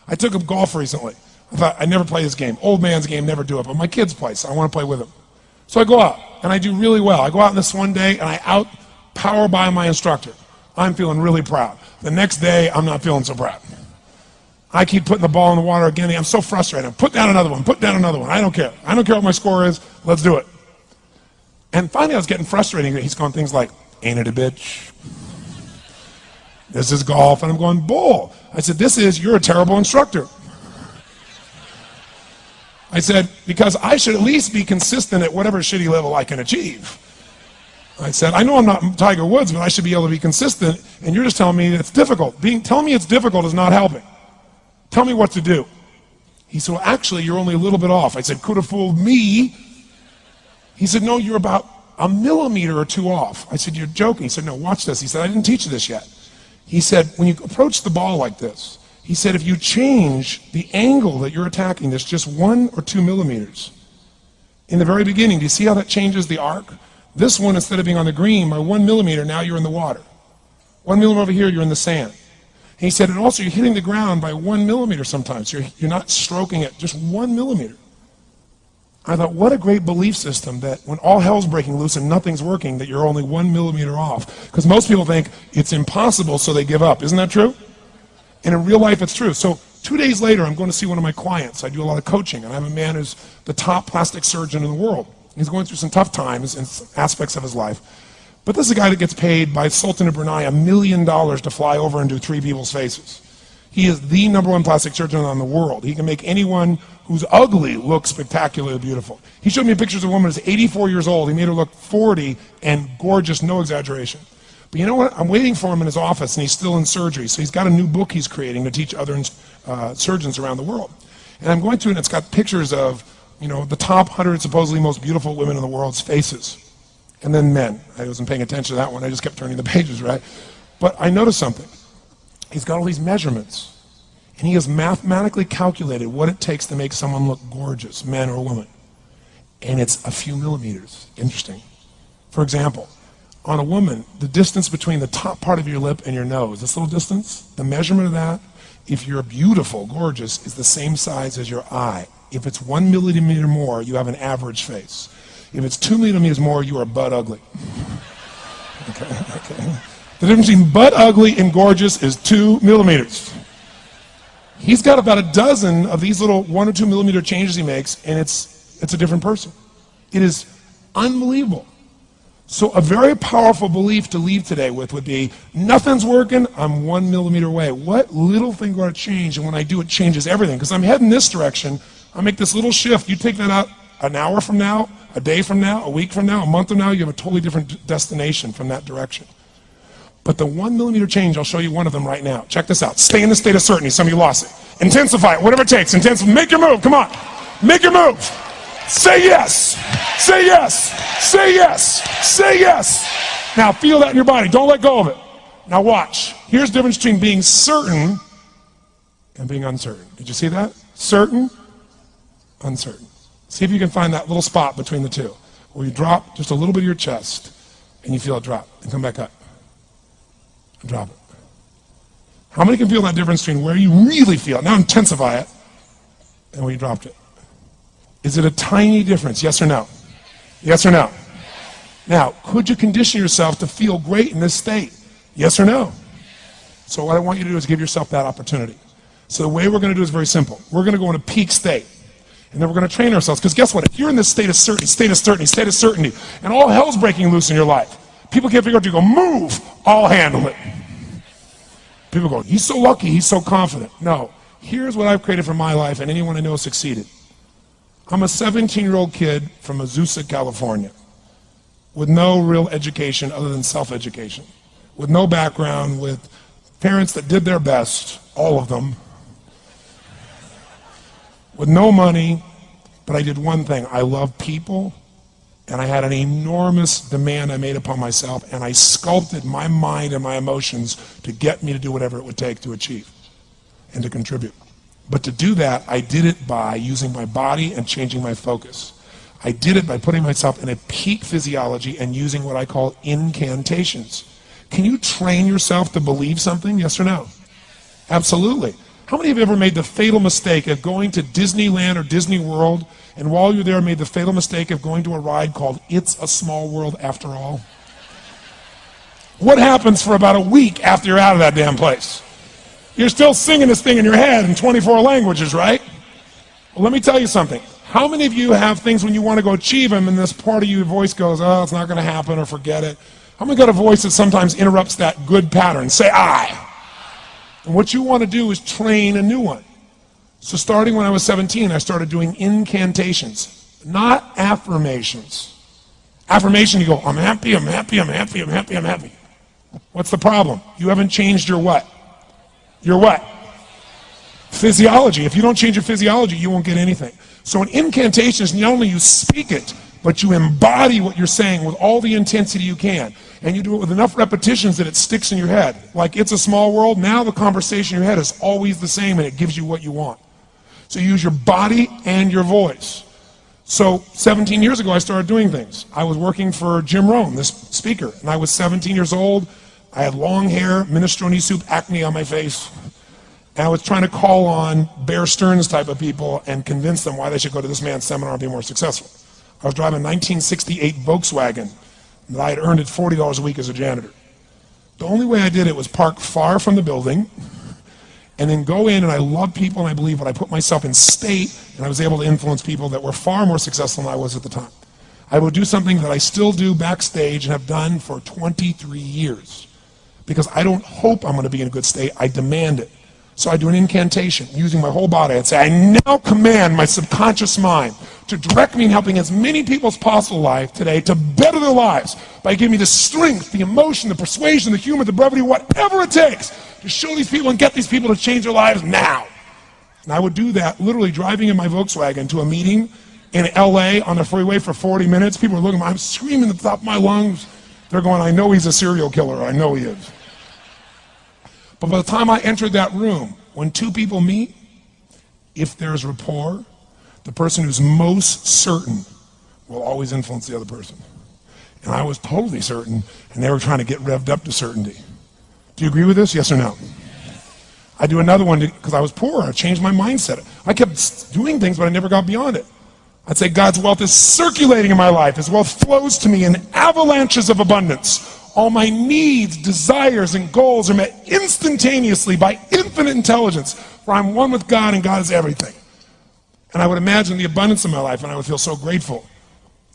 I took up golf recently. I thought, I never play this game. Old man's game, never do it, but my kids play, so I want to play with them. So I go out, and I do really well. I go out this one day, and I out-power by my instructor. I'm feeling really proud. The next day, I'm not feeling so proud. I keep putting the ball in the water again. I'm so frustrated. Put down another one. Put down another one. I don't care. I don't care what my score is. Let's do it. And finally, I was getting frustrated. He's going things like, ain't it a bitch? This is golf. And I'm going, bull. I said, you're a terrible instructor. I said, because I should at least be consistent at whatever shitty level I can achieve. I said, I know I'm not Tiger Woods, but I should be able to be consistent, and you're just telling me it's difficult. Telling me it's difficult is not helping. Tell me what to do. He said, well, actually, you're only a little bit off. I said, could have fooled me. He said, no, you're about a millimeter or two off. I said, you're joking. He said, no, watch this. He said, I didn't teach you this yet. He said, when you approach the ball like this, he said, if you change the angle that you're attacking this just 1 or 2 millimeters, in the very beginning, do you see how that changes the arc? This one, instead of being on the green, by 1 millimeter, now you're in the water. 1 millimeter over here, you're in the sand. And he said, and also you're hitting the ground by 1 millimeter sometimes. You're not stroking it, just 1 millimeter. I thought, what a great belief system that when all hell's breaking loose and nothing's working, that you're only 1 millimeter off. Because most people think it's impossible, so they give up. Isn't that true? And in real life, it's true. So 2 days later, I'm going to see one of my clients. I do a lot of coaching, and I have a man who's the top plastic surgeon in the world. He's going through some tough times in aspects of his life. But this is a guy that gets paid by Sultan of Brunei $1 million to fly over and do 3 people's faces. He is the #1 plastic surgeon in the world. He can make anyone who's ugly look spectacularly beautiful. He showed me pictures of a woman who's 84 years old. He made her look 40 and gorgeous, no exaggeration. But you know what? I'm waiting for him in his office, and he's still in surgery. So he's got a new book he's creating to teach other surgeons around the world. And I'm going through, and it's got pictures of, the top 100 supposedly most beautiful women in the world's faces. And then men. I wasn't paying attention to that one. I just kept turning the pages, right? But I noticed something. He's got all these measurements. And he has mathematically calculated what it takes to make someone look gorgeous, man or woman. And it's a few millimeters. Interesting. For example, on a woman, the distance between the top part of your lip and your nose, this little distance, the measurement of that, if you're beautiful, gorgeous, is the same size as your eye. If it's 1 millimeter more, you have an average face. If it's 2 millimeters more, you are butt ugly. Okay. The difference between butt ugly and gorgeous is 2 millimeters. He's got about a dozen of these little 1 or 2 millimeter changes he makes, and it's a different person. It is unbelievable. So a very powerful belief to leave today with would be, nothing's working, I'm 1 millimeter away. What little thing got to change, and when I do, it changes everything. Because I'm heading this direction, I make this little shift. You take that out an hour from now, a day from now, a week from now, a month from now, you have a totally different destination from that direction. But the 1 millimeter change, I'll show you one of them right now. Check this out. Stay in the state of certainty. Some of you lost it. Intensify it, whatever it takes. Make your move, come on. Make your move. Say yes. Say yes. Say yes. Say yes. Now feel that in your body. Don't let go of it. Now watch. Here's the difference between being certain and being uncertain. Did you see that? Certain, uncertain. See if you can find that little spot between the two, where you drop just a little bit of your chest, and you feel it drop, and come back up, and drop it. How many can feel that difference between where you really feel it, now intensify it, and where you dropped it? Is it a tiny difference, yes or no? Yes or no? Now, could you condition yourself to feel great in this state? Yes or no? So what I want you to do is give yourself that opportunity. So the way we're going to do is very simple. We're going to go in a peak state. And then we're going to train ourselves. Because guess what? If you're in this state of certainty, and all hell's breaking loose in your life, people can't figure out, you go, move, I'll handle it. People go, he's so lucky, he's so confident. No, here's what I've created for my life, and anyone I know has succeeded. I'm a 17-year-old kid from Azusa, California, with no real education other than self-education, with no background, with parents that did their best, all of them, with no money, but I did one thing. I love people, and I had an enormous demand I made upon myself, and I sculpted my mind and my emotions to get me to do whatever it would take to achieve and to contribute. But to do that, I did it by using my body and changing my focus. I did it by putting myself in a peak physiology and using what I call incantations. Can you train yourself to believe something? Yes or no? Absolutely. How many of you ever made the fatal mistake of going to Disneyland or Disney World, and while you're there made the fatal mistake of going to a ride called It's a Small World After All? What happens for about a week after you're out of that damn place? You're still singing this thing in your head in 24 languages, right? Well, let me tell you something. How many of you have things when you want to go achieve them and this part of your voice goes, oh, it's not going to happen, or forget it? How many got a voice that sometimes interrupts that good pattern? Say I. And what you want to do is train a new one. So starting when I was 17, I started doing incantations, not affirmations. Affirmation, you go, I'm happy, I'm happy, I'm happy, I'm happy, I'm happy. What's the problem? You haven't changed your what? Your what? Physiology. If you don't change your physiology, you won't get anything. So an incantation is not only you speak it, but you embody what you're saying with all the intensity you can. And you do it with enough repetitions that it sticks in your head. Like It's a Small World, now the conversation in your head is always the same and it gives you what you want. So you use your body and your voice. So 17 years ago I started doing things. I was working for Jim Rohn, this speaker, and I was 17 years old. I had long hair, minestrone soup, acne on my face. And I was trying to call on Bear Stearns type of people and convince them why they should go to this man's seminar and be more successful. I was driving a 1968 Volkswagen that I had earned at $40 a week as a janitor. The only way I did it was park far from the building and then go in, and I love people and I believe, but I put myself in state and I was able to influence people that were far more successful than I was at the time. I would do something that I still do backstage and have done for 23 years because I don't hope I'm going to be in a good state, I demand it. So I do an incantation using my whole body. I'd say, I now command my subconscious mind to direct me in helping as many people as possible in life today to better their lives by giving me the strength, the emotion, the persuasion, the humor, the brevity, whatever it takes to show these people and get these people to change their lives now. And I would do that literally driving in my Volkswagen to a meeting in LA on the freeway for 40 minutes. People are looking at me, I'm screaming at the top of my lungs. They're going, I know he's a serial killer, I know he is. But by the time I entered that room, when two people meet, if there's rapport, the person who's most certain will always influence the other person. And I was totally certain, and they were trying to get revved up to certainty. Do you agree with this, yes or no? I do another one because I was poor. I changed my mindset. I kept doing things, but I never got beyond it. I'd say God's wealth is circulating in my life. His wealth flows to me in avalanches of abundance. All my needs, desires, and goals are met instantaneously by infinite intelligence, for I'm one with God and God is everything. And I would imagine the abundance of my life, and I would feel so grateful.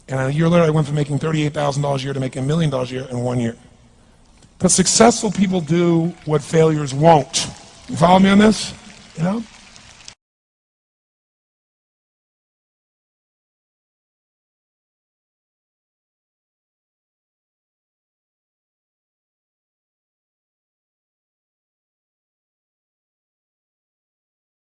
And a year later, I went from making $38,000 a year to making $1 million a year in 1 year. But successful people do what failures won't. You follow me on this? You know?